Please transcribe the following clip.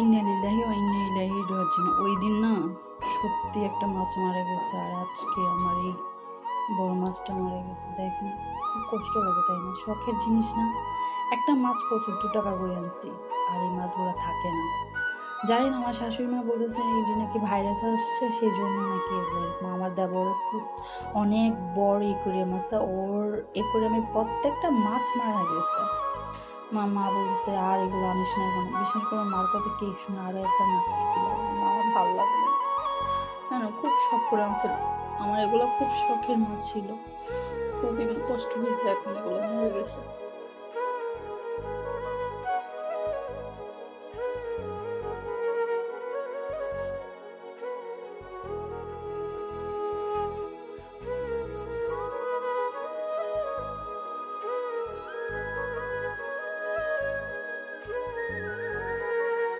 ইন্না লিল্লাহি ওয়া ইন্না ইলাইহি রাজিউন। ওই দিন না সত্যি একটা মাছ মারা গেছে, আর আজকে আমার এই বড় মাছটা মারা গেছে। দেখেন খুব কষ্ট লাগে, তাই না? শখের জিনিস না, একটা মাছ ৭৫ টাকা করে আনছি, আর এই মাছগুলো থাকে না। জানি না, আমার শাশুড়ি মা বলতেছে এটি নাকি ভাইরাস আসছে, সেই জন্য নাকি এগুলো এরকম। আমার দেবর অনেক বড় একুরিয়াম আছে, ওর একুরিয়ামে প্রত্যেকটা মাছ মারা গেছে। মা বলতেছে আর এগুলো আনিস না এখন। বিশেষ করে মার কথা কেক শুনে আরো একবার না করছিল, আমার ভালো লাগলো না, খুব শখ করে আনছিল। আমার এগুলো খুব শখের মাছ ছিল, খুবই কষ্ট হয়েছে এখন এগুলো মরে গেছে।